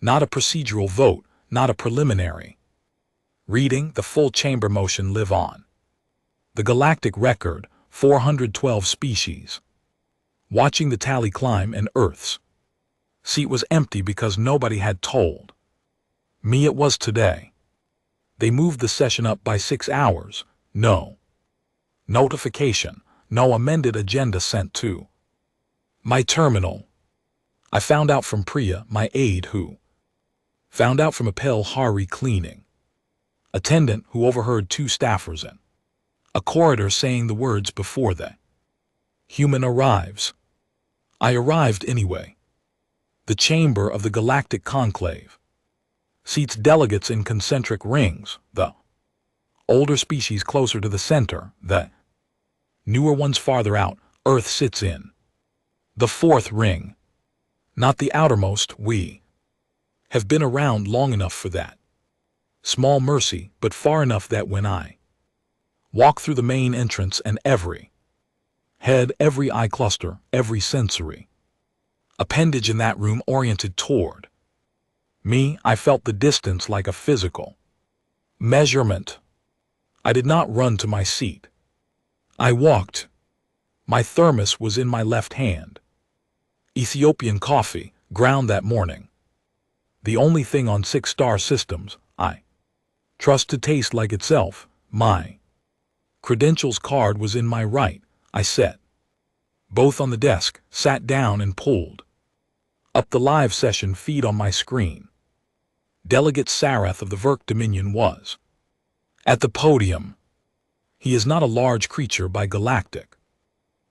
Not a procedural vote, not a preliminary. Reading the full chamber motion live on. The galactic record, 412 species. Watching the tally climb and Earth's seat was empty because nobody had told me it was today. They moved the session up by 6 hours. No notification, no amended agenda sent to my terminal. I found out from Priya, my aide, who found out from Apel Hari cleaning attendant who overheard 2 staffers in a corridor saying the words before the human arrives. I arrived anyway. The chamber of the galactic conclave seats delegates in concentric rings, the older species closer to the center, the newer ones farther out. Earth sits in the 4th ring, not the outermost. We have been around long enough for that. Small mercy, but far enough that when I walk through the main entrance and every head, every eye cluster, every sensory appendage in that room oriented toward me, I felt the distance like a physical measurement. I did not run to my seat. I walked. My thermos was in my left hand. Ethiopian coffee, ground that morning. The only thing on 6-star systems I trust to taste like itself. My credentials card was in my right. I set both on the desk, sat down and pulled up the live session feed on my screen. Delegate Sarath of the Verk Dominion was at the podium. He is not a large creature by galactic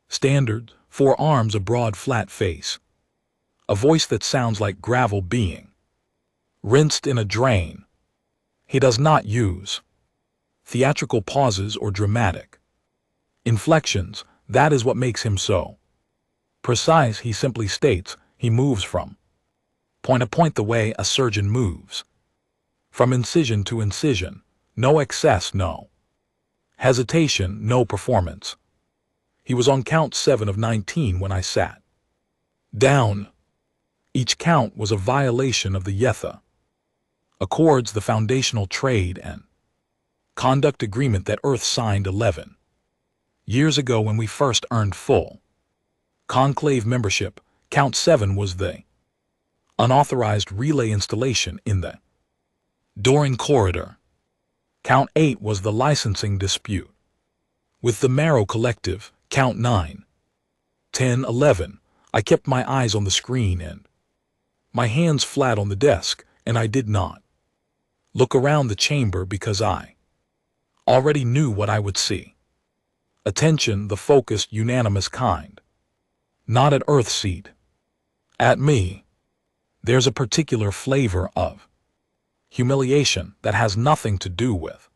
standards, 4 arms, a broad flat face, a voice that sounds like gravel being rinsed in a drain. He does not use theatrical pauses or dramatic inflections. That is what makes him so precise. He simply states. He moves from point to point the way a surgeon moves, from incision to incision. No excess, no hesitation, no performance. He was on count 7 of 19 when I sat down. Each count was a violation of the Yetha Accords, the foundational trade and conduct agreement that Earth signed 11 years ago when we first earned full conclave membership. Count 7 was the unauthorized relay installation in the Doran corridor. Count 8 was the licensing dispute with the Marrow Collective. Count 9, 10, 11. I kept my eyes on the screen and my hands flat on the desk, and I did not look around the chamber because I already knew what I would see. Attention, the focused, unanimous kind. Not at Earth's seat. At me. There's a particular flavor of humiliation that has nothing to do with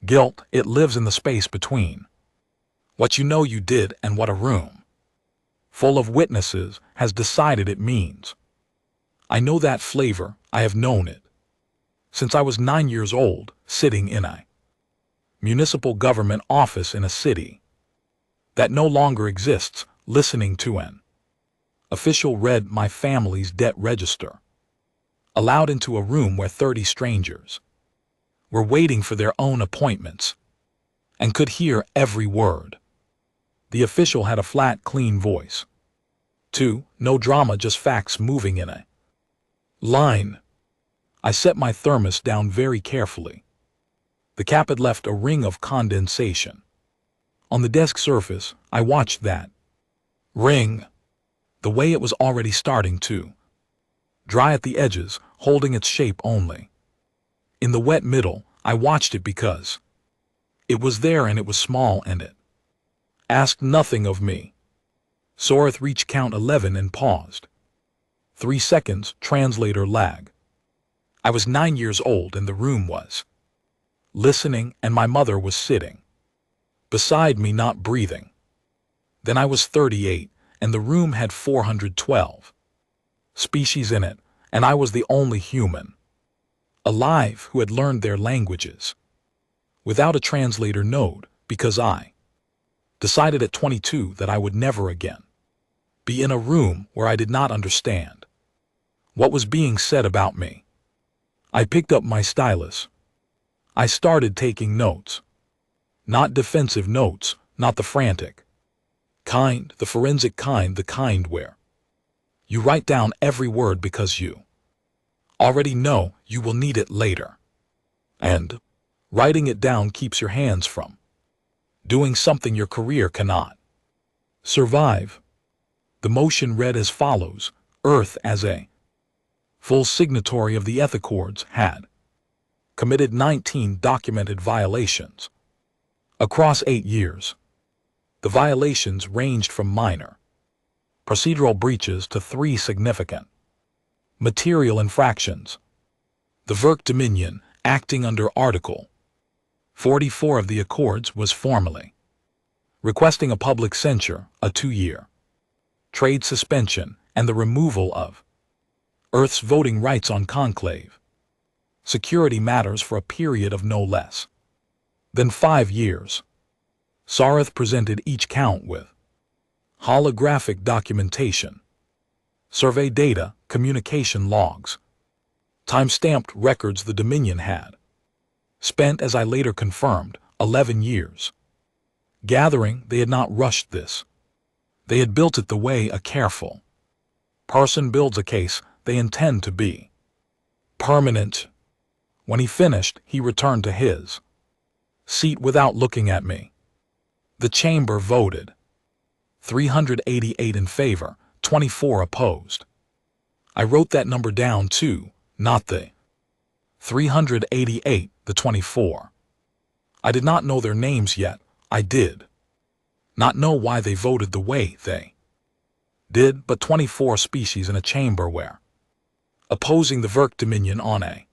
guilt. It lives in the space between what you know you did and what a room full of witnesses has decided it means. I know that flavor. I have known it since I was 9 years old, sitting in a municipal government office in a city that no longer exists, listening to an official read my family's debt register aloud into a room where 30 strangers were waiting for their own appointments and could hear every word. The official had a flat, clean voice. 2. No drama, just facts moving in a line. I set my thermos down very carefully. The cap had left a ring of condensation on the desk surface. I watched that ring, the way it was already starting to dry at the edges, holding its shape only in the wet middle. I watched it because it was there and it was small and it asked nothing of me. Sorath reached count 11 and paused. 3 seconds, translator lag. I was 9 years old and the room was listening, and my mother was sitting beside me, not breathing. Then I was 38 and the room had 412 species in it, and I was the only human alive who had learned their languages without a translator node, because I decided at 22 that I would never again be in a room where I did not understand What was being said about me? I picked up my stylus. I started taking notes. Not defensive notes, not the frantic kind, the forensic kind, the kind where you write down every word because you already know you will need it later. And writing it down keeps your hands from doing something your career cannot survive. The motion read as follows: Earth, as a full signatory of the Ethiccords, had committed 19 documented violations across 8 years. The violations ranged from minor procedural breaches to 3 significant material infractions. The Verk Dominion, acting under Article 44 of the Accords, was formally requesting a public censure, a 2-year trade suspension, and the removal of Earth's voting rights on conclave security matters for a period of no less than 5 years. Sareth presented each count with holographic documentation, survey data, communication logs, time-stamped records. The Dominion had spent, as I later confirmed, 11 years gathering. They had not rushed this. They had built it the way a careful person builds a case. They intend to be permanent. When he finished, he returned to his seat without looking at me. The chamber voted 388 in favor, 24 opposed. I wrote that number down too, not the 388, the 24. I did not know their names yet. I did not know why they voted the way they did, but 24 species in a chamber where opposing the Verk Dominion on a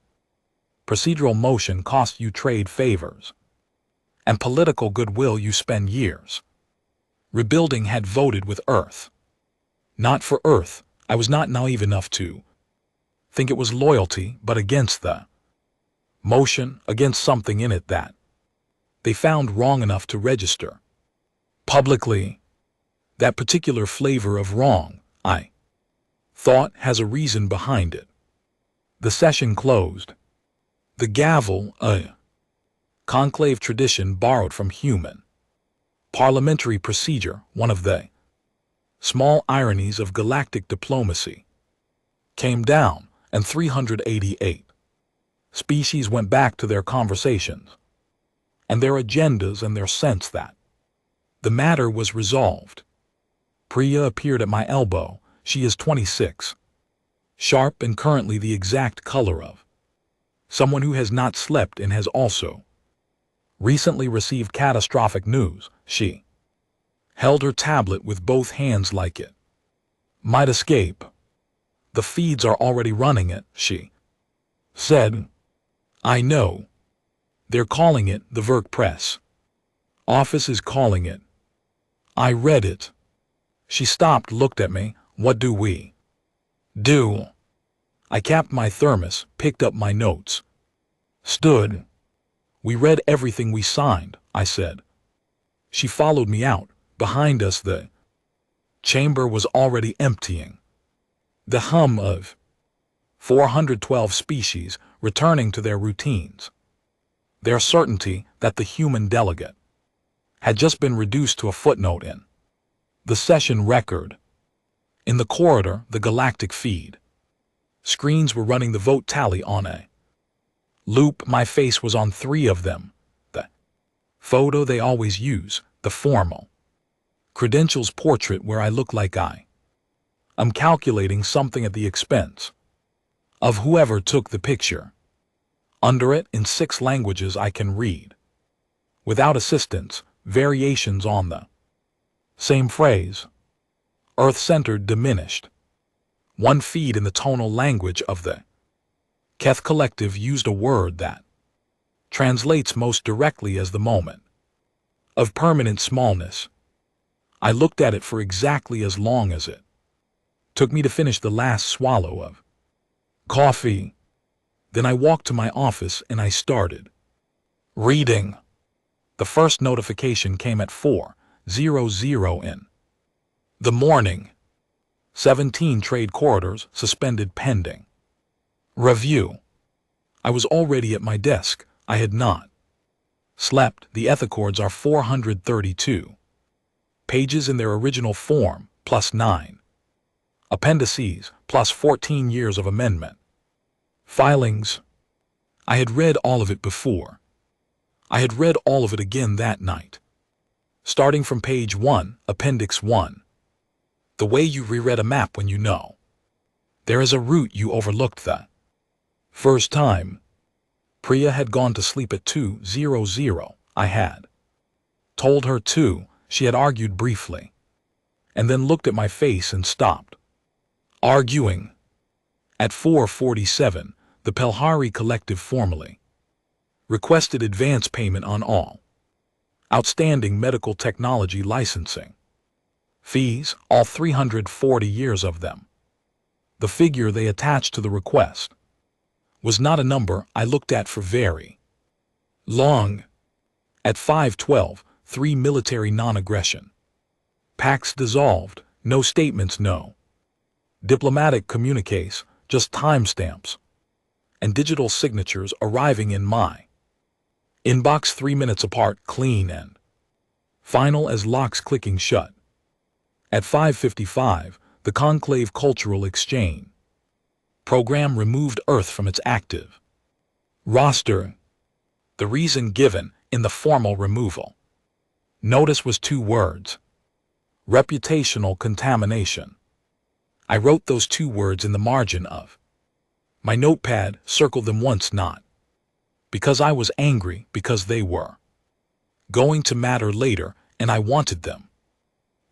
procedural motion costs you trade favors and political goodwill you spend years rebuilding had voted with Earth. Not for Earth. I was not naive enough to think it was loyalty, but against the motion, against something in it that they found wrong enough to register publicly. That particular flavor of wrong, I thought, has a reason behind it. The session closed. The gavel, a conclave tradition borrowed from human parliamentary procedure, one of the small ironies of galactic diplomacy, came down, and 388 species went back to their conversations and their agendas and their sense that the matter was resolved. Priya appeared at my elbow. She is 26, sharp and currently the exact color of someone who has not slept and has also recently received catastrophic news. She held her tablet with both hands like it might escape. The feeds are already running it, she said. I know. They're calling it the Verk Press. Office is calling it. I read it. She stopped, looked at me. What do we do? I capped my thermos, picked up my notes, stood. We read everything we signed, I said. She followed me out. Behind us the chamber was already emptying. The hum of 412 species returning to their routines. Their certainty that the human delegate had just been reduced to a footnote in the session record. In the corridor, the galactic feed screens were running the vote tally on a loop. My face was on 3 of them. The photo they always use, the formal credentials portrait where I look like I'm calculating something at the expense of whoever took the picture. Under it, in 6 languages I can read, without assistance, variations on the same phrase. Earth-centered diminished. One feed in the tonal language of the Keth Collective used a word that translates most directly as the moment of permanent smallness. I looked at it for exactly as long as it took me to finish the last swallow of coffee. Then I walked to my office and I started reading. The first notification came at 4:00 in the morning. 17 trade corridors suspended pending review. I was already at my desk. I had not slept. The ethicords are 432 pages in their original form, plus 9 appendices, plus 14 years of amendment filings. I had read all of it before. I had read all of it again that night. Starting from page 1, Appendix 1. The way you reread a map when you know there is a route you overlooked the first time. Priya had gone to sleep at 2:00. I had told her to. She had argued briefly, and then looked at my face and stopped arguing. At 4:47, the Pelhari Collective formally requested advance payment on all outstanding medical technology licensing fees, all 340 years of them. The figure they attached to the request was not a number I looked at for very long. At 5:12, 3 military non-aggression pacts dissolved, no statements, no diplomatic communiques, just timestamps and digital signatures arriving in my inbox 3 minutes apart, clean and final as locks clicking shut. At 5:55, the Conclave Cultural Exchange program removed Earth from its active roster. The reason given in the formal removal notice was 2 words: reputational contamination. I wrote those 2 words in the margin of my notepad, circled them once, not because I was angry, because they were going to matter later and I wanted them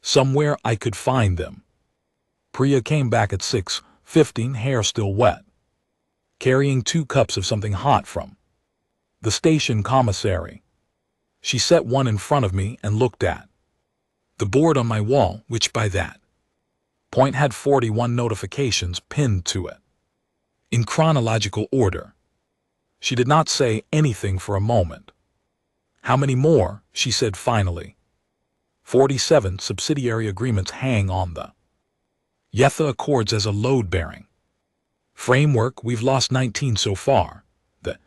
somewhere I could find them. Priya came back at 6:15, hair still wet, carrying 2 cups of something hot from the station commissary. She set one in front of me and looked at the board on my wall, which by that point had 41 notifications pinned to it in chronological order. She did not say anything for a moment. How many more? She said finally. 47 subsidiary agreements hang on the Yetha Accords as a load-bearing framework. We've lost 19 so far. The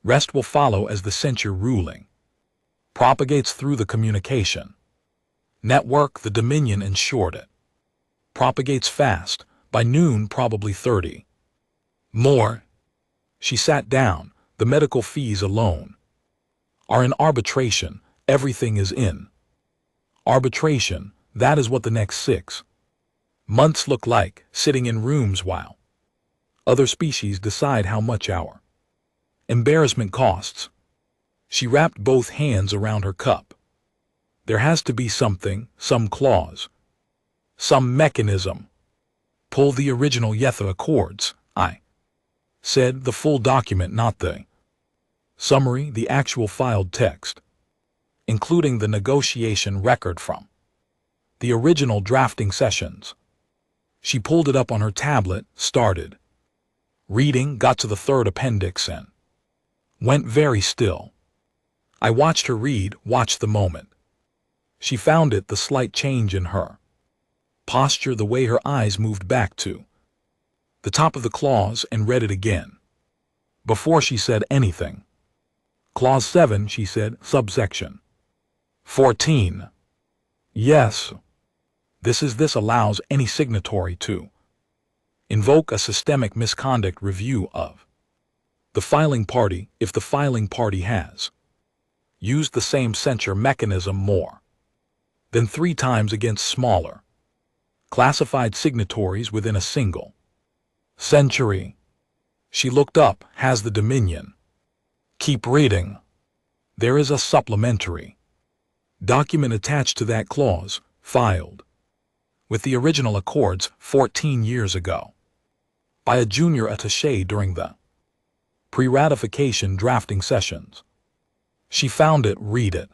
rest will follow as the censure ruling propagates through the communication network. The Dominion ensured it propagates fast. By noon, probably 30 more. She sat down. The medical fees alone are in arbitration. Everything is in arbitration. That is what the next 6 months look like, sitting in rooms while other species decide how much our embarrassment costs. She wrapped both hands around her cup. There has to be something, some clause, some mechanism. Pull the original Yetha Accords, I said, the full document, not the summary, the actual filed text, including the negotiation record from the original drafting sessions. She pulled it up on her tablet, started reading, got to the 3rd appendix and went very still. I watched her read, watched the moment she found it, the slight change in her posture, the way her eyes moved back to the top of the clause and read it again before she said anything. Clause 7, she said, subsection 14. Yes. This allows any signatory to invoke a systemic misconduct review of the filing party if the filing party has used the same censure mechanism more than 3 times against smaller classified signatories within a single century. She looked up. Has the Dominion. Keep reading. There is a supplementary document attached to that clause, filed with the original Accords 14 years ago by a junior attaché during the pre-ratification drafting sessions. She found it, read it,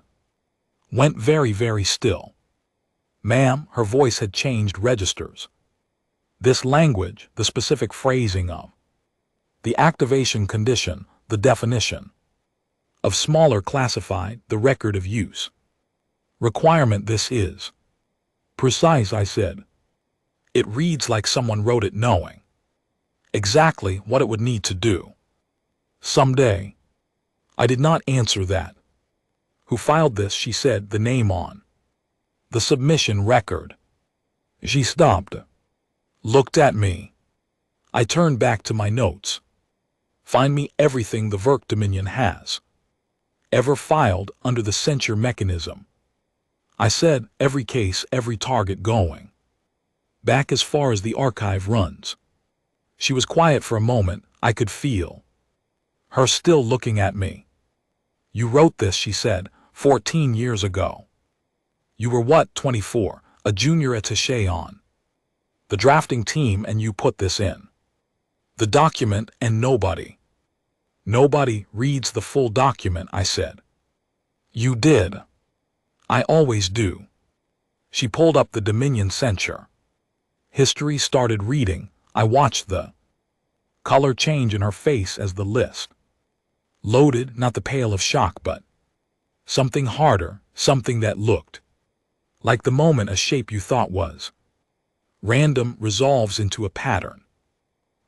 went very, very still. Ma'am, her voice had changed registers. This language, the specific phrasing of the activation condition, the definition of smaller classified, the record of use requirement, this is precise, I said. It reads like someone wrote it knowing exactly what it would need to do. Someday. I did not answer that. Who filed this? She said, the name on the submission record. She stopped, looked at me. I turned back to my notes. Find me everything the Verk Dominion has ever filed under the censure mechanism. I said, every case, every target going back as far as the archive runs. She was quiet for a moment. I could feel her still looking at me. You wrote this, she said, 14 years ago. You were what, 24, a junior attaché on the drafting team, and you put this in the document, and nobody reads the full document, I said. You did. I always do. She pulled up the Dominion censure history, started reading. I watched the color change in her face as the list loaded, not the pale of shock, but something harder, something that looked like the moment a shape you thought was random resolves into a pattern.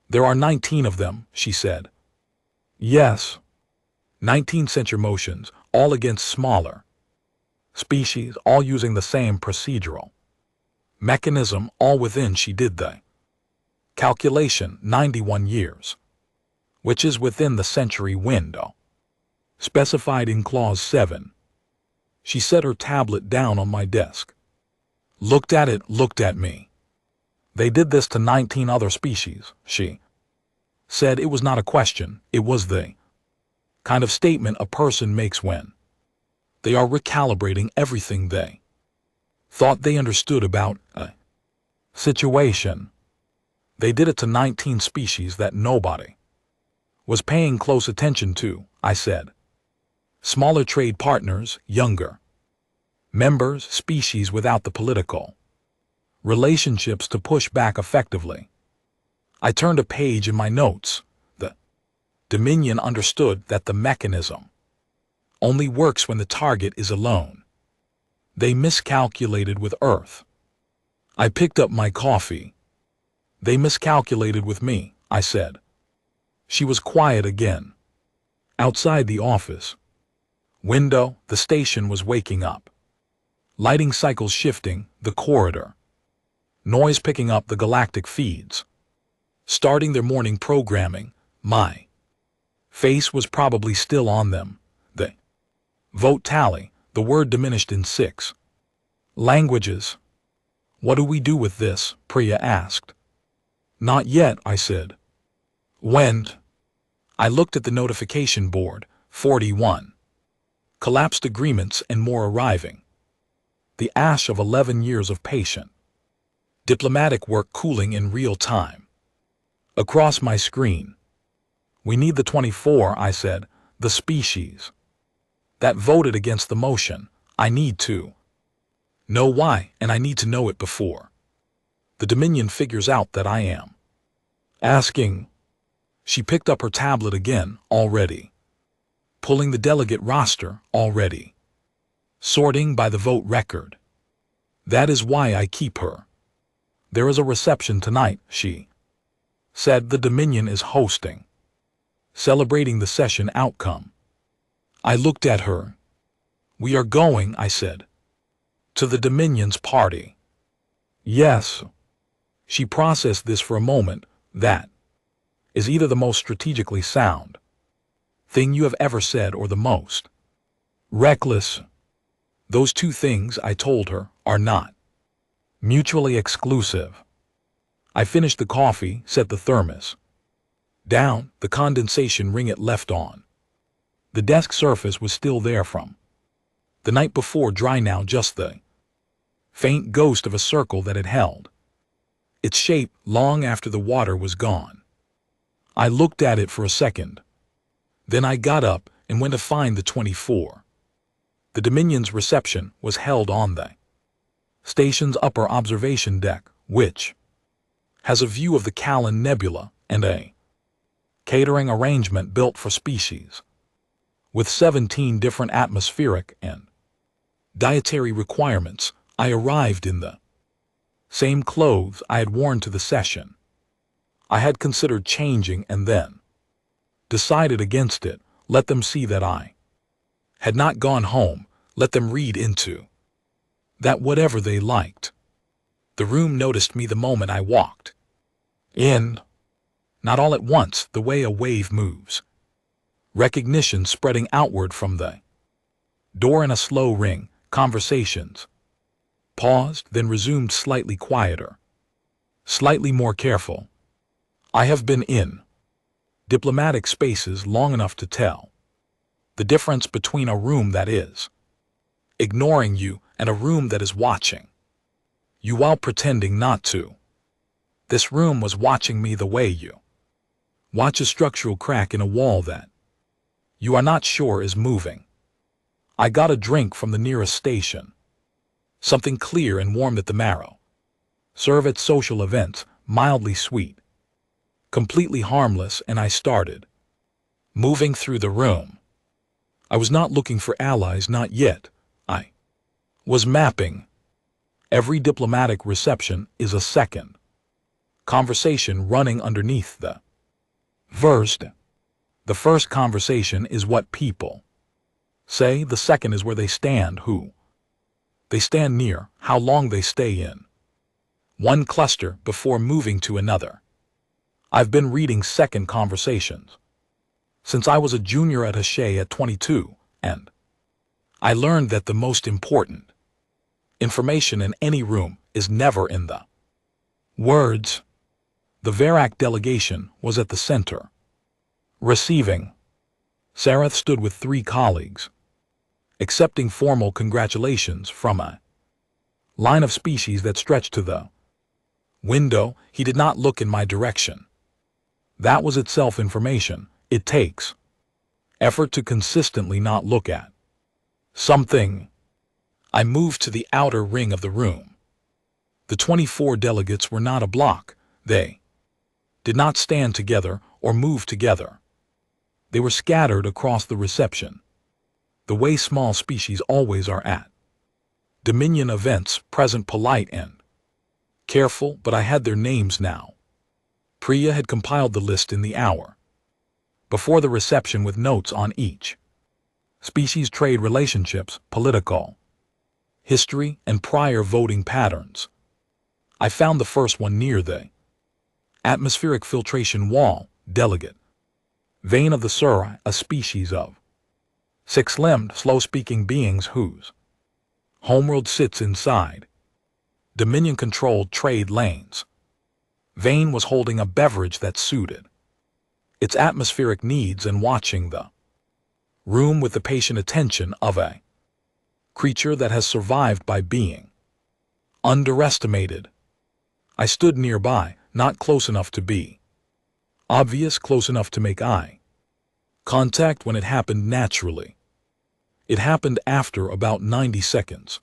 There are 19 of them, she said. Yes. 19 censure motions, all against smaller species, all using the same procedural mechanism, all within, she did the calculation, 91 years, which is within the century window specified in Clause 7. She set her tablet down on my desk, looked at it, looked at me. They did this to 19 other species, she said. It was not a question, it was the kind of statement a person makes when they are recalibrating everything they thought they understood about a situation. They did it to 19 species that nobody was paying close attention to, I said. Smaller trade partners, younger members, species without the political relationships to push back effectively. I turned a page in my notes. The Dominion understood that the mechanism only works when the target is alone. They miscalculated with Earth. I picked up my coffee. They miscalculated with me, I said. She was quiet again. Outside the office window, the station was waking up. Lighting cycles shifting, the corridor noise picking up, the galactic feeds starting their morning programming. My face was probably still on them. The vote tally, the word diminished in 6 languages. What do we do with this? Priya asked. Not yet, I said. When? I looked at the notification board. 41 collapsed agreements and more arriving. The ash of 11 years of patient diplomatic work cooling in real time across my screen. We need the 24, I said, the species that voted against the motion. I need to know why, and I need to know it before the Dominion figures out that I am asking. She picked up her tablet again, already pulling the delegate roster, already sorting by the vote record. That is why I keep her. There is a reception tonight, she said. The Dominion is hosting, celebrating the session outcome. I looked at her. We are going, I said, to the Dominion's party. Yes. She processed this for a moment. That is either the most strategically sound thing you have ever said or the most reckless. Those two things, I told her, are not mutually exclusive. I finished the coffee, set the thermos down, the condensation ring it left on. The desk surface was still there from the night before, dry now, just the faint ghost of a circle that had held its shape long after the water was gone. I looked at it for a second. Then I got up and went to find the 24. The Dominion's reception was held on the station's upper observation deck, which has a view of the Callan Nebula and a catering arrangement built for species with 17 different atmospheric and dietary requirements. I arrived in the Same clothes I had worn to the session. I had considered changing and then decided against it. Let them see that I had not gone home. Let them read into that whatever they liked. The room noticed me the moment I walked in. Not all at once, the way a wave moves. Recognition spreading outward from the door in a slow ring. Conversations paused, then resumed, slightly quieter, slightly more careful. I have been in diplomatic spaces long enough to tell the difference between a room that is ignoring you and a room that is watching you while pretending not to. This room was watching me the way you watch a structural crack in a wall that you are not sure is moving. I got a drink from the nearest station. Something clear and warm at the marrow. Serve at social events, mildly sweet. Completely harmless, and I started moving through the room. I was not looking for allies, not yet. I was mapping. Every diplomatic reception is a second conversation running underneath the first. The first conversation is what people say. The second is where they stand, who they stand near, how long they stay in one cluster before moving to another. I've been reading second conversations since I was a junior at Hache at 22, and I learned that the most important information in any room is never in the words. The Verac delegation was at the center, receiving. Sarath stood with 3 colleagues, accepting formal congratulations from a line of species that stretched to the window. He did not look in my direction. That was itself information. It takes effort to consistently not look at something. I moved to the outer ring of the room. The 24 delegates were not a block. They did not stand together or move together. They were scattered across the reception, the way small species always are at Dominion events, present, polite and careful, but I had their names now. Priya had compiled the list in the hour before the reception with notes on each species, trade relationships, political history, and prior voting patterns. I found the first one near the atmospheric filtration wall. Delegate vein of the Surai, a species of 6-limbed, slow-speaking beings whose homeworld sits inside Dominion-controlled trade lanes. Vane was holding a beverage that suited its atmospheric needs and watching the room with the patient attention of a creature that has survived by being underestimated. I stood nearby, not close enough to be obvious, close enough to make eye contact when it happened naturally. It happened after about 90 seconds.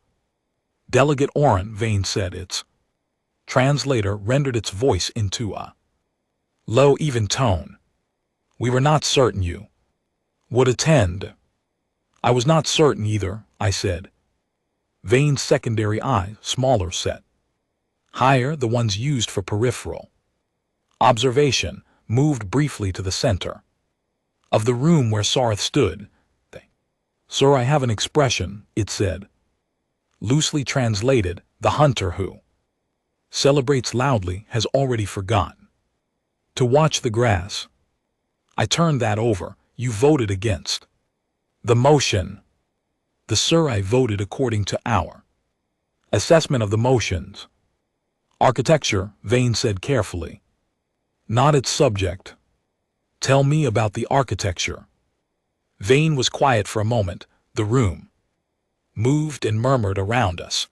Delegate Oren, Vane said. Its translator rendered its voice into a low, even tone. We were not certain you would attend. I was not certain either, I said. Vane's secondary eye, smaller set, higher, the ones used for peripheral observation, moved briefly to the center of the room where Sarath stood. Sir, I have an expression, it said. Loosely translated, the hunter who celebrates loudly has already forgotten to watch the grass. I turned that over. You voted against the motion. The Sir, I voted according to our assessment of the motions. Architecture, Vane said carefully. Not its subject. Tell me about the architecture. Vane was quiet for a moment. The room moved and murmured around us.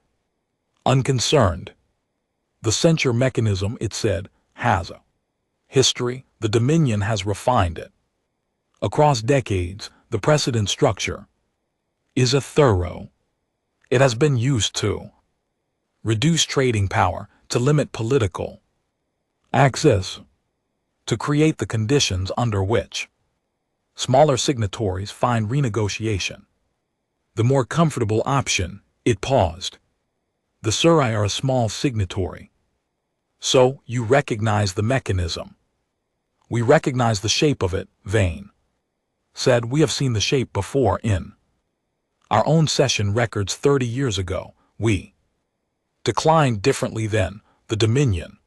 Unconcerned. The censure mechanism, it said, has a history. The Dominion has refined it. Across decades, the precedent structure is a thorough. It has been used to reduce trading power, to limit political access, to create the conditions under which smaller signatories find renegotiation the more comfortable option. It paused. The suri are a small signatory. So, you recognize the mechanism. We recognize the shape of it, Vane said. We have seen the shape before in our own session records 30 years ago. We declined differently then. The Dominion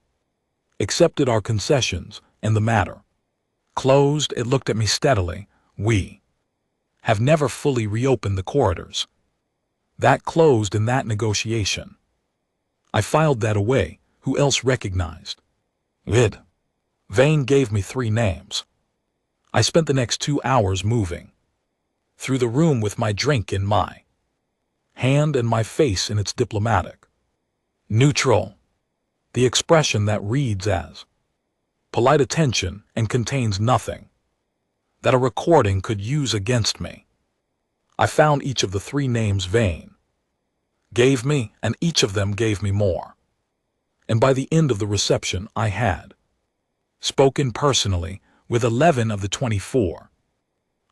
accepted our concessions, and the matter closed. It looked at me steadily. We have never fully reopened the corridors. That closed in that negotiation. I filed that away. Who else recognized it? Vane gave me 3 names. I spent the next 2 hours moving through the room with my drink in my hand and my face in its diplomatic neutral, the expression that reads as polite attention and contains nothing that a recording could use against me. I found each of the 3 names Vane gave me, and each of them gave me more. And by the end of the reception I had spoken personally with 11 of the 24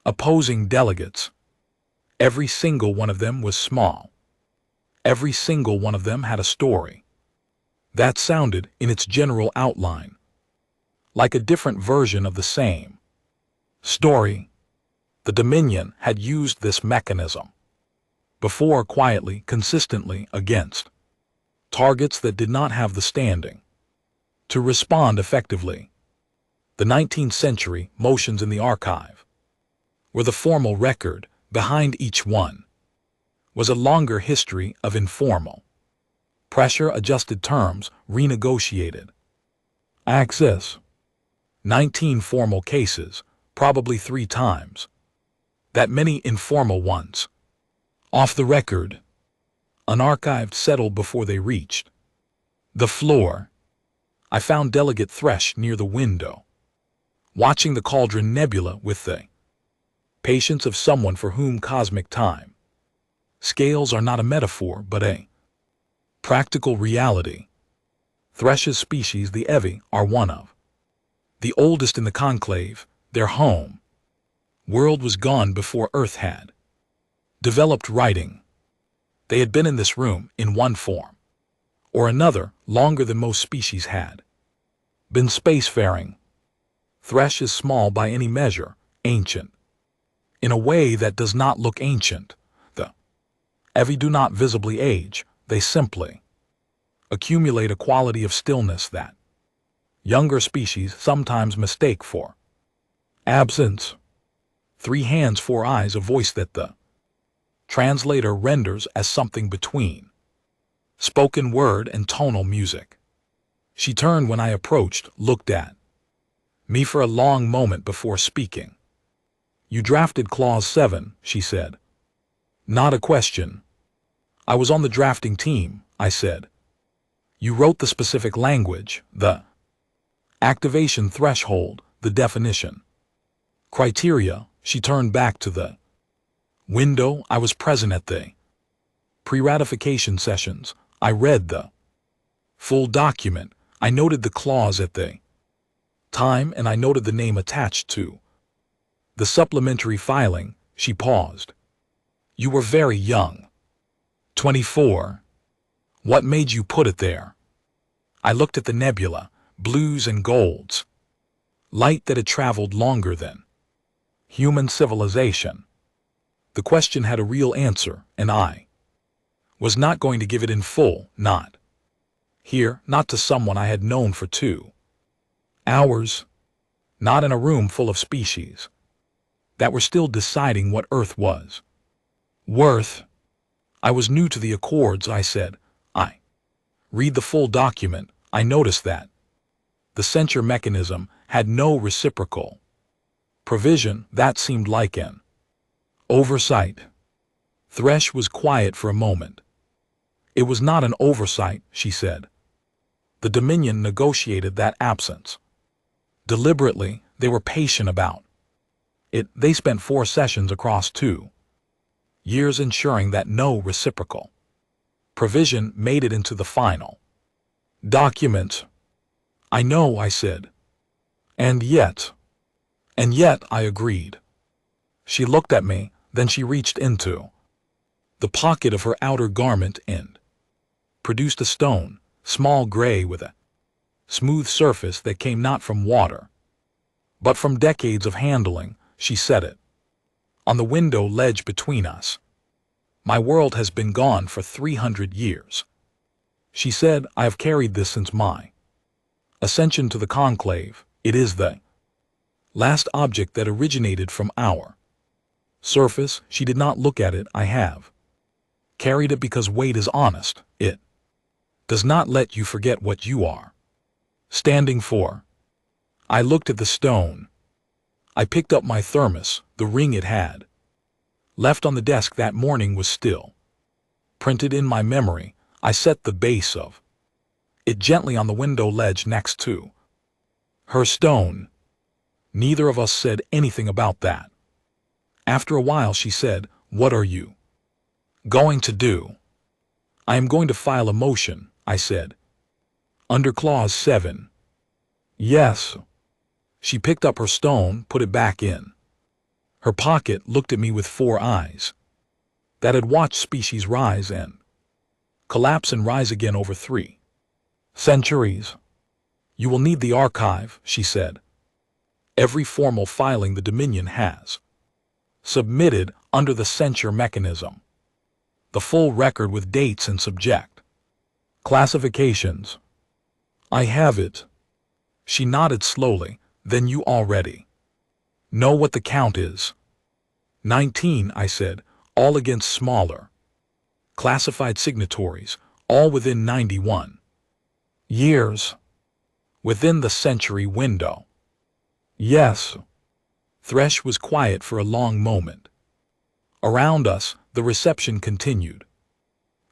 opposing delegates. Every single one of them was small. Every single one of them had a story that sounded, in its general outline, like a different version of the same story. The Dominion had used this mechanism before, quietly, consistently, against targets that did not have the standing to respond effectively. The 19th century motions in the archive were the formal record. Behind each one was a longer history of informal, pressure-adjusted terms, renegotiated access. 19 formal cases, probably 3 times that many informal ones. Off the record, unarchived, settled before they reached the floor. I found Delegate Thresh near the window, watching the Cauldron Nebula with the patience of someone for whom cosmic time scales are not a metaphor but a practical reality. Thresh's species, the Evi, are one of the oldest in the conclave. Their home world was gone before Earth had developed writing. They had been in this room, in one form or another, longer than most species had been spacefaring. Thresh is small by any measure, ancient in a way that does not look ancient. The Evi do not visibly age, they simply accumulate a quality of stillness that younger species sometimes mistake for absence. 3 hands, 4 eyes, a voice that the translator renders as something between spoken word and tonal music. She turned when I approached, looked at me for a long moment before speaking. You drafted Clause 7, she said. Not a question. I was on the drafting team, I said. You wrote the specific language, the activation threshold, the definition criteria. She turned back to the window. I was present at the pre-ratification sessions. I read the full document. I noted the clause at the time, and I noted the name attached to the supplementary filing. She paused. You were very young. 24. What made you put it there? I looked at the nebula, blues and golds, light that had traveled longer than human civilization. The question had a real answer, and I was not going to give it in full, not here, not to someone I had known for 2 hours, not in a room full of species that were still deciding what Earth was worth. I was new to the Accords, I said. I read the full document. I noticed that the censure mechanism had no reciprocal provision. That seemed like an oversight. Thresh was quiet for a moment. It was not an oversight, she said. The Dominion negotiated that absence. Deliberately, they were patient about it. They spent 4 sessions across 2 years ensuring that no reciprocal provision made it into the final document. I know, I said. And yet, I agreed. She looked at me, then she reached into the pocket of her outer garment and produced a stone, small gray with a smooth surface that came not from water, but from decades of handling. She said it. On the window ledge between us. My world has been gone for 300 years. She said, I have carried this since my ascension to the conclave. It is the last object that originated from our surface. She did not look at it. I have carried it because weight is honest. It does not let you forget what you are standing for. I looked at the stone. I picked up my thermos. The ring it had left on the desk that morning was still printed in my memory. I set the base of it gently on the window ledge next to her stone. Neither of us said anything about that. After a while she said, "What are you going to do?" "I am going to file a motion," I said. "Under Clause 7. "Yes." She picked up her stone, put it back in her pocket, looked at me with 4 eyes that had watched species rise and collapse and rise again over 3 centuries. "You will need the archive," she said. "Every formal filing the Dominion has submitted under the censure mechanism. The full record with dates and subject classifications." "I have it." She nodded slowly. "Then you already know what the count is." 19, I said, "all against smaller classified signatories, all within 91 years, within the century window." "Yes." Thresh was quiet for a long moment. Around us, the reception continued.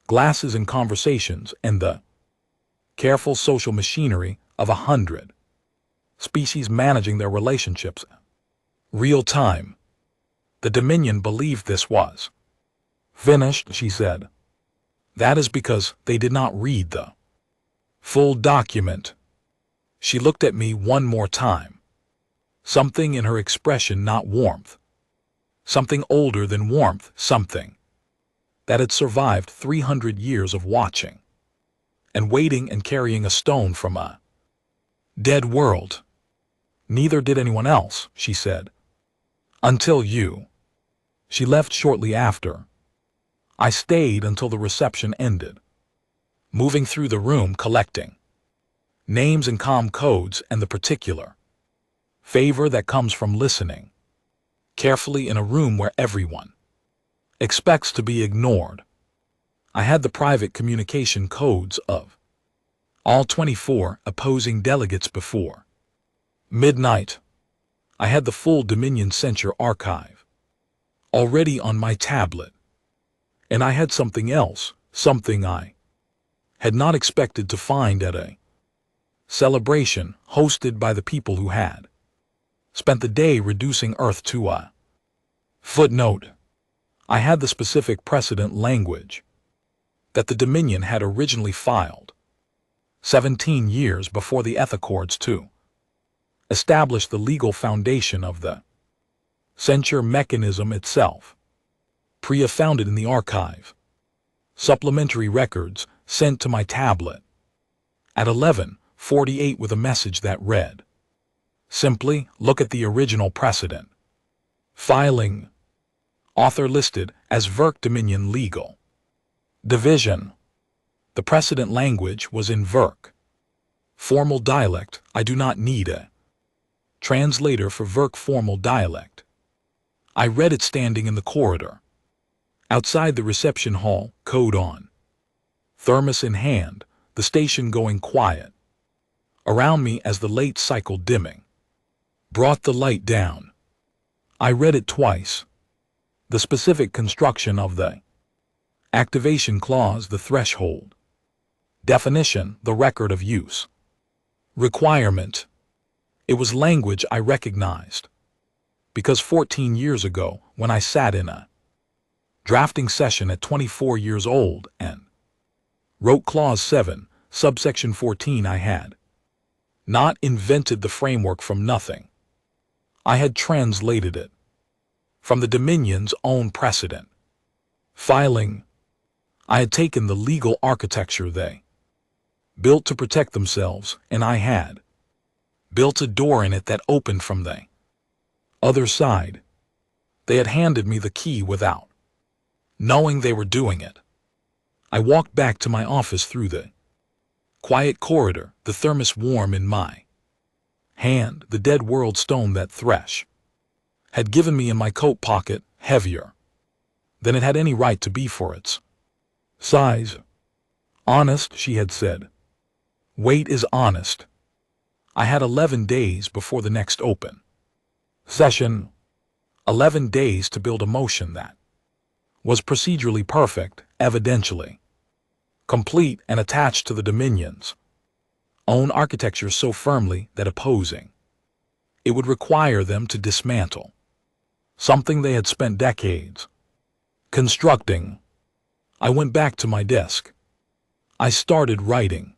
Glasses and conversations and the careful social machinery of 100 species managing their relationships. Real time. The Dominion believed this was finished, she said. That is because they did not read the full document. She looked at me one more time. Something in her expression, not warmth. Something older than warmth, something that had survived 300 years of watching and waiting and carrying a stone from a dead world. "Neither did anyone else," she said. "Until you." She left shortly after. I stayed until the reception ended, moving through the room collecting names and com codes and the particular favor that comes from listening carefully in a room where everyone expects to be ignored. I had the private communication codes of all 24 opposing delegates before midnight. I had the full Dominion censure archive already on my tablet. And I had something else, something I had not expected to find at a celebration hosted by the people who had spent the day reducing Earth to a footnote. I had the specific precedent language that the Dominion had originally filed 17 years before the Ethaccords to establish the legal foundation of the censure mechanism itself. Priya found it in the archive. Supplementary records sent to my tablet at 11:48 with a message that read, simply, look at the original precedent. Filing. Author listed as Verk Dominion Legal Division. The precedent language was in Verk. Formal dialect. I do not need a translator for Verk formal dialect. I read it standing in the corridor. Outside the reception hall, code on. Thermos in hand, the station going quiet. Around me as the late cycle dimming brought the light down. I read it twice. The specific construction of the activation clause, the threshold. Definition, the record of use. Requirement. It was language I recognized. Because 14 years ago, when I sat in a drafting session at 24 years old and wrote Clause 7, subsection 14, I had not invented the framework from nothing. I had translated it from the Dominion's own precedent. Filing. I had taken the legal architecture they built to protect themselves, and I had built a door in it that opened from the other side. They had handed me the key without knowing they were doing it. I walked back to my office through the quiet corridor, the thermos warm in my hand, the dead world stone that Thresh had given me in my coat pocket, heavier than it had any right to be for its size. Honest, she had said. Weight is honest. I had 11 days before the next open session. 11 days to build a motion that was procedurally perfect, evidentially complete, and attached to the Dominion's own architecture so firmly that opposing it would require them to dismantle something they had spent decades constructing. I went back to my desk. I started writing.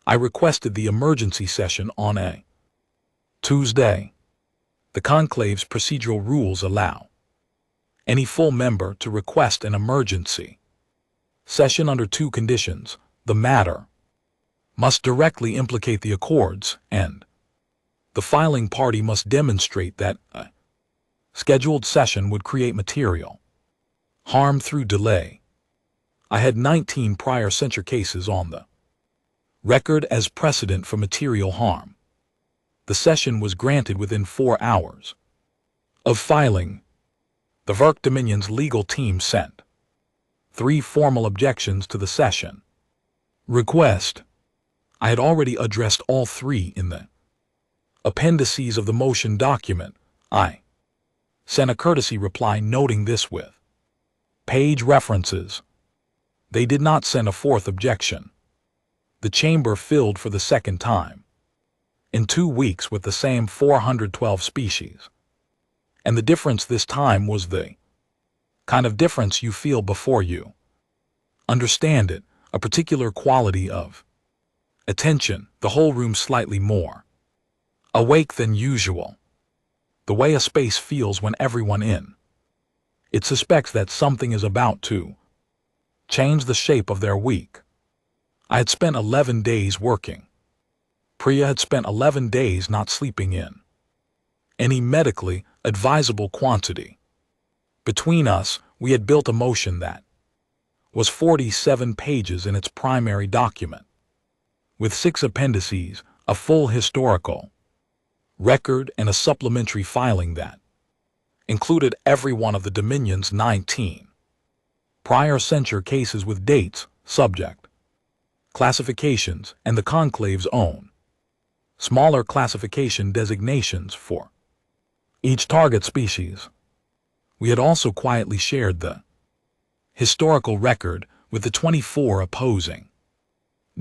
I requested the emergency session on a Tuesday. The conclave's procedural rules allow any full member to request an emergency session under two conditions. The matter must directly implicate the accords, and the filing party must demonstrate that a scheduled session would create material harm through delay. I had 19 prior censure cases on the record as precedent for material harm. The session was granted within 4 hours of filing. The Verk Dominion's legal team sent 3 formal objections to the session request. I had already addressed all 3 in the appendices of the motion document. I sent a courtesy reply noting this with page references. They did not send a 4th objection. The chamber filled for the second time in 2 weeks with the same 412 species. And the difference this time was the kind of difference you feel before you understand it, a particular quality of attention, the whole room slightly more awake than usual. The way a space feels when everyone in it suspects that something is about to change the shape of their week. I had spent 11 days working. Priya had spent 11 days not sleeping in any medically advisable quantity. Between us, we had built a motion that was 47 pages in its primary document, with 6 appendices, a full historical record, and a supplementary filing that included every one of the Dominion's 19 prior censure cases with dates, subject, classifications, and the conclave's own smaller classification designations for each target species. We had also quietly shared the historical record with the 24 opposing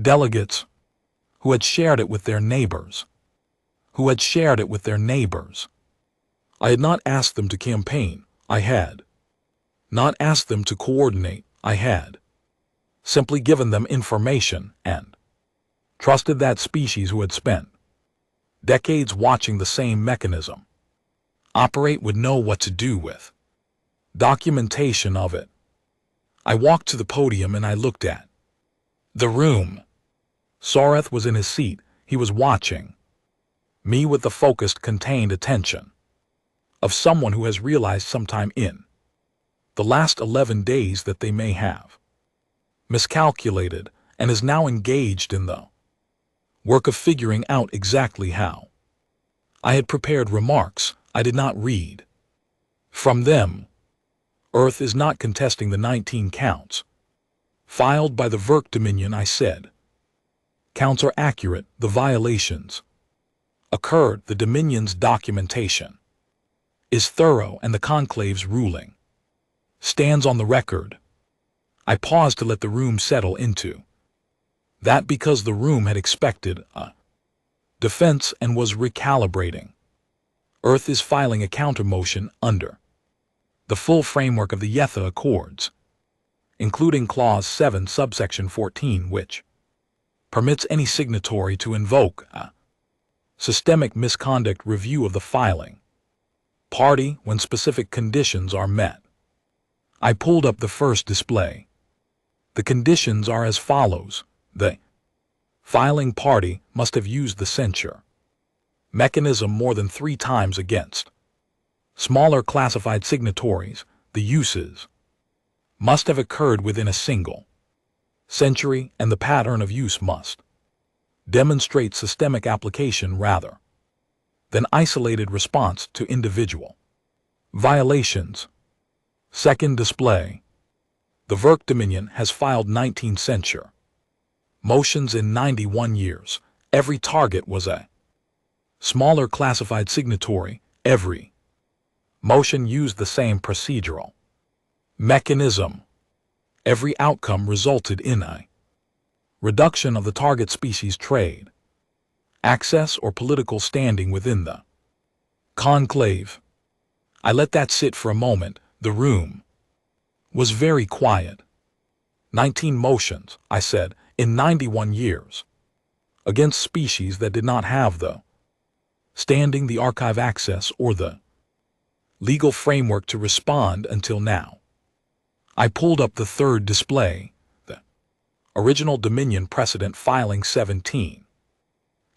delegates who had shared it with their neighbors, I had not asked them to campaign. I had not asked them to coordinate. I had simply given them information and trusted that species who had spent decades watching the same mechanism operate would know what to do with documentation of it. I walked to the podium and I looked at the room. Sareth was in his seat. He was watching me with the focused, contained attention of someone who has realized sometime in the last 11 days that they may have miscalculated and is now engaged in the work of figuring out exactly how. I had prepared remarks. I did not read from them. Earth is not contesting the 19 counts filed by the Verk Dominion, I said. Counts are accurate. The violations occurred. The Dominion's documentation is thorough, and the conclave's ruling stands on the record. I paused to let the room settle into that because the room had expected a defense and was recalibrating. Earth is filing a counter-motion under the full framework of the Yetha Accords, including Clause 7, subsection 14, which permits any signatory to invoke a systemic misconduct review of the filing party when specific conditions are met. I pulled up the first display. The conditions are as follows. The filing party must have used the censure mechanism more than 3 times against smaller classified signatories. The uses must have occurred within a single century, and the pattern of use must demonstrate systemic application rather than isolated response to individual violations. Second display. The Verk Dominion has filed 19 censure motions in 91 years. Every target was a smaller classified signatory. Every motion used the same procedural mechanism. Every outcome resulted in a reduction of the target species trade, access, or political standing within the conclave. I let that sit for a moment. The room was very quiet. 19 motions, I said, in 91 years, against species that did not have the standing, the archive access, or the legal framework to respond until now. I pulled up the third display, the original Dominion precedent filing 17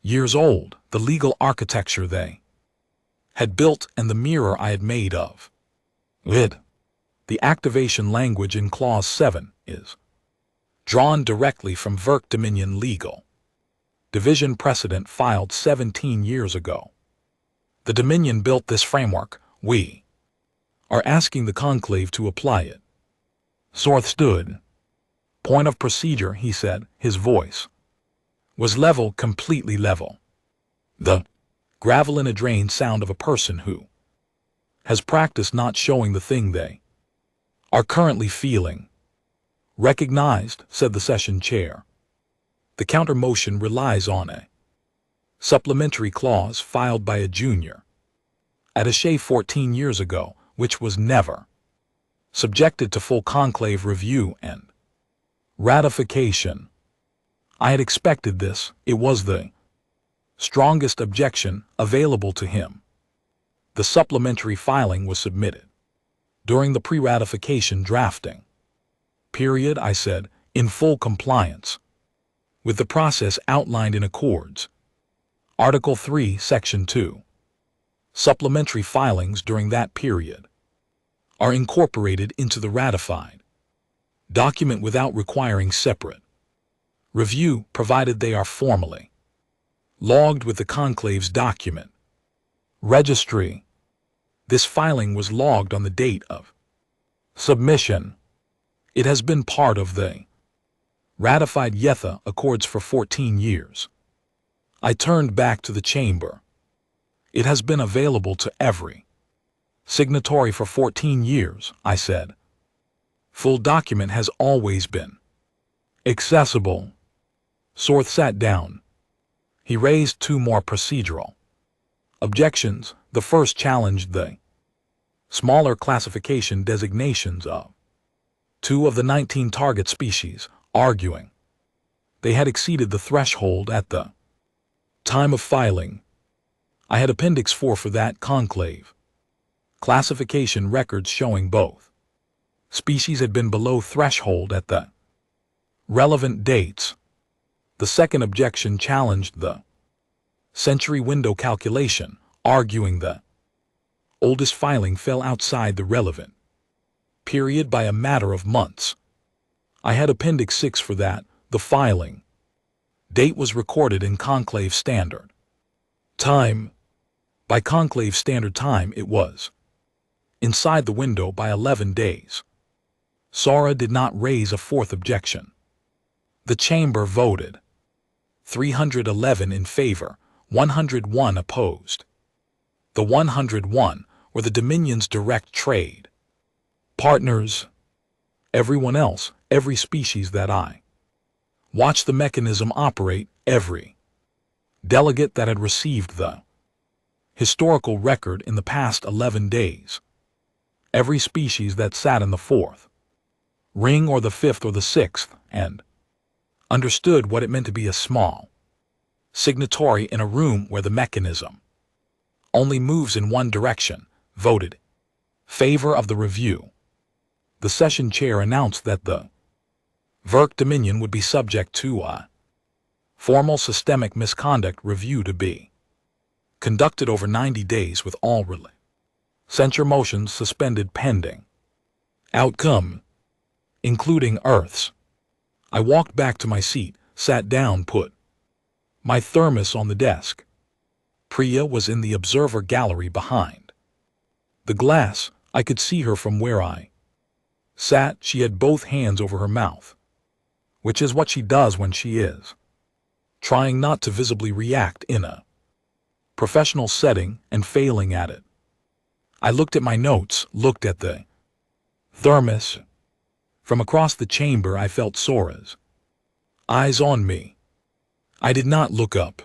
years old, the legal architecture they had built, and the mirror I had made of it. The activation language in Clause 7 is drawn directly from Verk Dominion Legal Division precedent filed 17 years ago. The Dominion built this framework. We are asking the conclave to apply it. Sorth stood. Point of procedure, he said. His voice was level, completely level. The gravel in a drain sound of a person who has practiced not showing the thing they are currently feeling. Recognized, said the session chair. The counter motion relies on a supplementary clause filed by a junior attaché 14 years ago, which was never subjected to full conclave review and ratification. I had expected this. It was the strongest objection available to him. The supplementary filing was submitted during the pre-ratification drafting period, I said, in full compliance with the process outlined in Accords. Article 3, Section 2. Supplementary filings during that period are incorporated into the ratified document without requiring separate review, provided they are formally logged with the conclave's document registry. This filing was logged on the date of submission. It has been part of the ratified YETHA Accords for 14 years. I turned back to the chamber. It has been available to every signatory for 14 years, I said. Full document has always been accessible. Sorth sat down. He raised 2 more procedural objections. The first challenged the smaller classification designations of 2 of the 19 target species, arguing they had exceeded the threshold at the time of filing. I had Appendix 4 for that conclave classification records showing both species had been below threshold at the relevant dates. The second objection challenged the century window calculation, arguing the oldest filing fell outside the relevant period by a matter of months. I had Appendix 6 for that. The filing date was recorded in conclave standard time. By conclave standard time, it was inside the window by 11 days. Sora did not raise a fourth objection. The chamber voted 311 in favor, 101 opposed. The 101 were the Dominion's direct trade partners. Everyone else, every species that I watched the mechanism operate, every delegate that had received the historical record in the past 11 days, every species that sat in the 4th ring or the 5th or the 6th and understood what it meant to be a small signatory in a room where the mechanism only moves in one direction, voted favor of the review. The session chair announced that the Verk Dominion would be subject to a formal systemic misconduct review to be conducted over 90 days with all censure motions suspended pending outcome, including Earth's. I walked back to my seat, sat down, put my thermos on the desk. Priya was in the observer gallery behind the glass. I could see her from where I sat. She had both hands over her mouth, which is what she does when she is trying not to visibly react in a professional setting and failing at it. I looked at my notes, looked at the thermos. From across the chamber I felt Sora's eyes on me. I did not look up.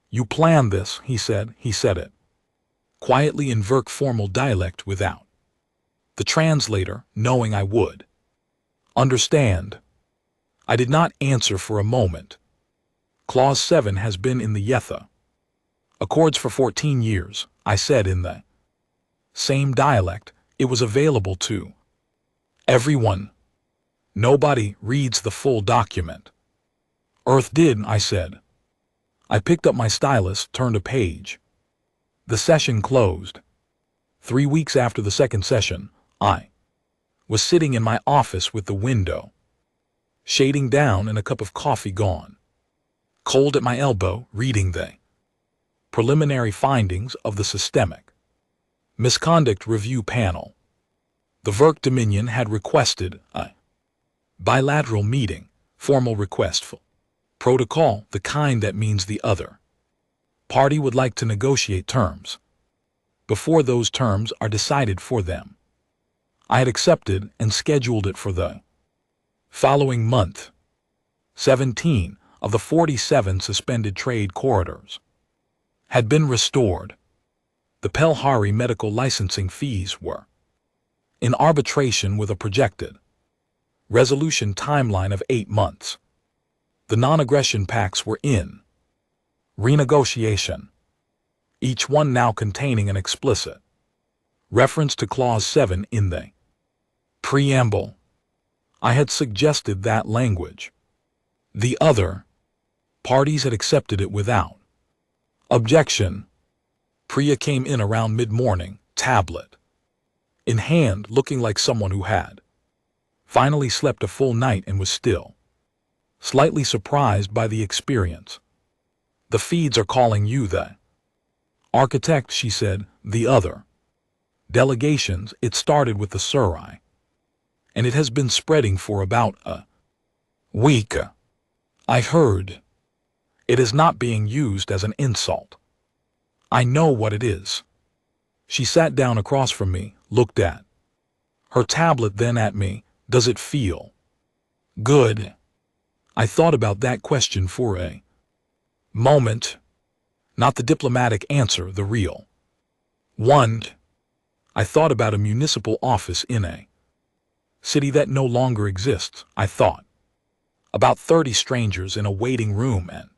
"You planned this," he said. He said it quietly in Verk formal dialect without the translator knowing I would understand. I did not answer for a moment. Clause 7 has been in the Yetha Accords for 14 years, I said in the same dialect. It was available to everyone. Nobody reads the full document. Earth did, I said. I picked up my stylus, turned a page. The session closed. 3 weeks after the second session, I was sitting in my office with the window shading down and a cup of coffee gone cold at my elbow, reading the preliminary findings of the Systemic Misconduct Review Panel. The Verk Dominion had requested a bilateral meeting, formal request for protocol, the kind that means the other party would like to negotiate terms before those terms are decided for them. I had accepted and scheduled it for the following month. 17 of the 47 suspended trade corridors had been restored. The Pelhari medical licensing fees were in arbitration with a projected resolution timeline of 8 months. The non-aggression pacts were in renegotiation, each one now containing an explicit reference to Clause 7 in the preamble. I had suggested that language. The other parties had accepted it without objection. Priya came in around mid-morning, tablet in hand, looking like someone who had finally slept a full night and was still slightly surprised by the experience. "The feeds are calling you the architect," she said. "The other delegations, it started with the Surai, and it has been spreading for about a week. I heard it is not being used as an insult. I know what it is." She sat down across from me, looked at her tablet, then at me. "Does it feel good?" I thought about that question for a moment. Not the diplomatic answer, the real one. I thought about a municipal office in a city that no longer exists. I thought about 30 strangers in a waiting room and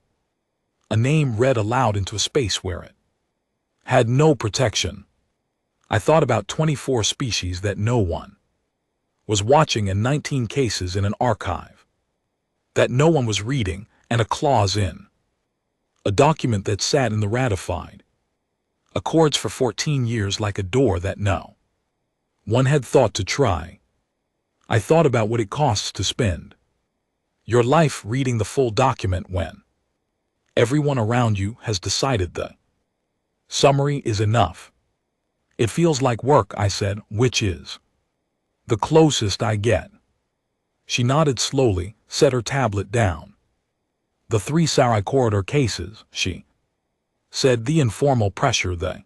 a name read aloud into a space where it had no protection. I thought about 24 species that no one was watching and 19 cases in an archive that no one was reading, and a clause in a document that sat in the ratified accords for 14 years like a door that no one had thought to try. I thought about what it costs to spend your life reading the full document when everyone around you has decided the summary is enough. "It feels like work," I said, "which is the closest I get." She nodded slowly, set her tablet down. "The 3 Sarai corridor cases," she said, "the informal pressure the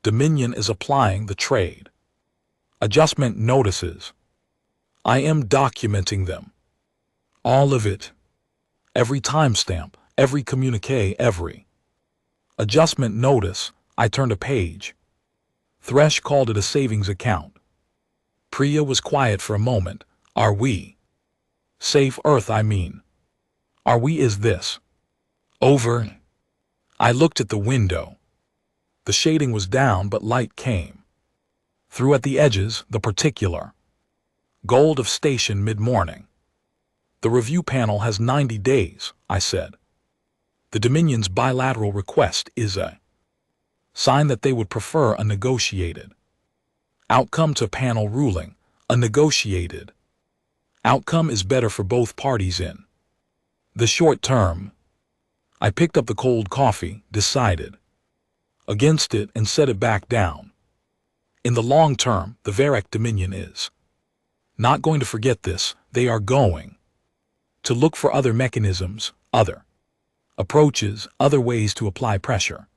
Dominion is applying, the trade adjustment notices. I am documenting them. All of it. Every timestamp, every communique, every adjustment notice." I turned a page. Thresh called it a savings account. Priya was quiet for a moment. "Are we safe, Earth? I mean, are we? Is this over?" I looked at the window. The shading was down, but light came through at the edges, the particular gold of station mid-morning. The review panel has 90 days, I said. The Dominion's bilateral request is a sign that they would prefer a negotiated outcome to panel ruling. A negotiated outcome is better for both parties in the short term. I picked up the cold coffee, decided against it, and set it back down. In the long term, the Varec Dominion is not going to forget this. They are going to look for other mechanisms, other approaches, other ways to apply pressure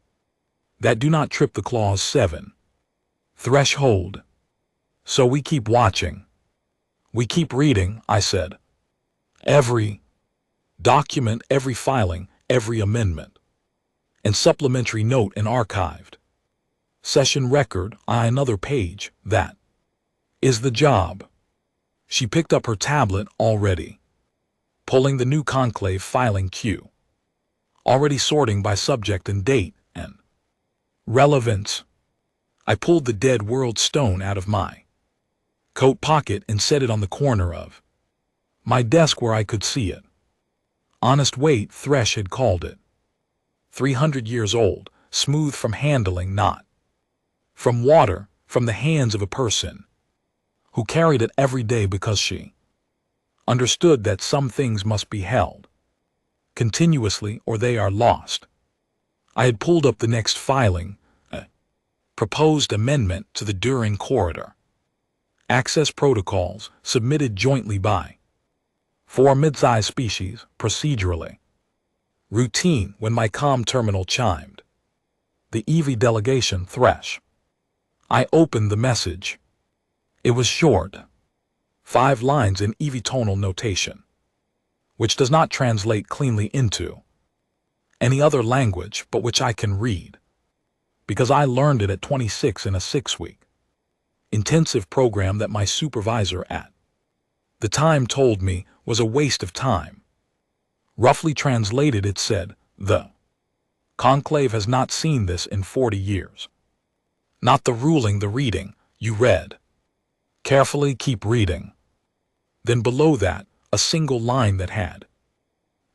that do not trip the Clause 7 threshold. So we keep watching. We keep reading, I said. Every document, every filing, every amendment, and supplementary note and archived session record. Another page. That is the job. She picked up her tablet, already pulling the new conclave filing queue, already sorting by subject and date and relevance. I pulled the Dead World Stone out of my coat pocket and set it on the corner of my desk where I could see it. Honest weight, Thresh had called it. 300 years old, smooth from handling, not from water, from the hands of a person who carried it every day because she understood that some things must be held continuously or they are lost. I had pulled up the next filing, a proposed amendment to the During Corridor Access Protocols, submitted jointly by 4 mid-sized species, procedurally routine. When my comm terminal chimed the EV delegation Thresh, I opened the message. It was short, 5 lines in EV tonal notation, which does not translate cleanly into any other language but which I can read, because I learned it at 26 in a 6-week intensive program that my supervisor at the time told me was a waste of time. Roughly translated, it said, the conclave has not seen this in 40 years. Not the ruling, the reading. You read carefully, keep reading. Then below that, a single line that had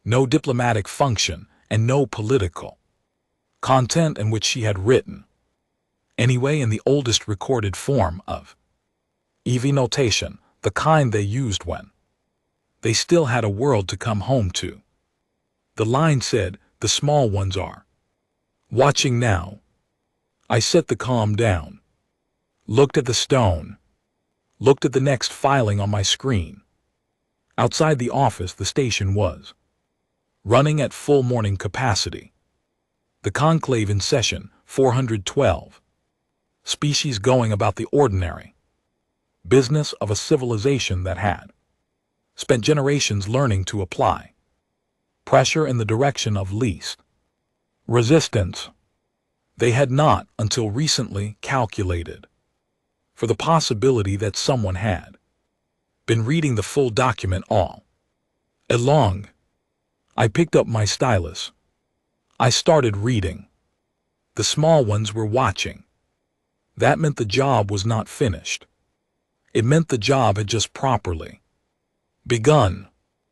no diplomatic function and no political content, and which she had written anyway in the oldest recorded form of EV notation, the kind they used when they still had a world to come home to. The line said, "The small ones are watching now." I set the comm down, looked at the stone, looked at the next filing on my screen. Outside the office, the station was running at full morning capacity. The conclave in session, 412 species going about the ordinary business of a civilization that had spent generations learning to apply pressure in the direction of least resistance. They had not, until recently, calculated for the possibility that someone had been reading the full document all along. I picked up my stylus. I started reading. The small ones were watching. That meant the job was not finished. It meant the job had just properly begun.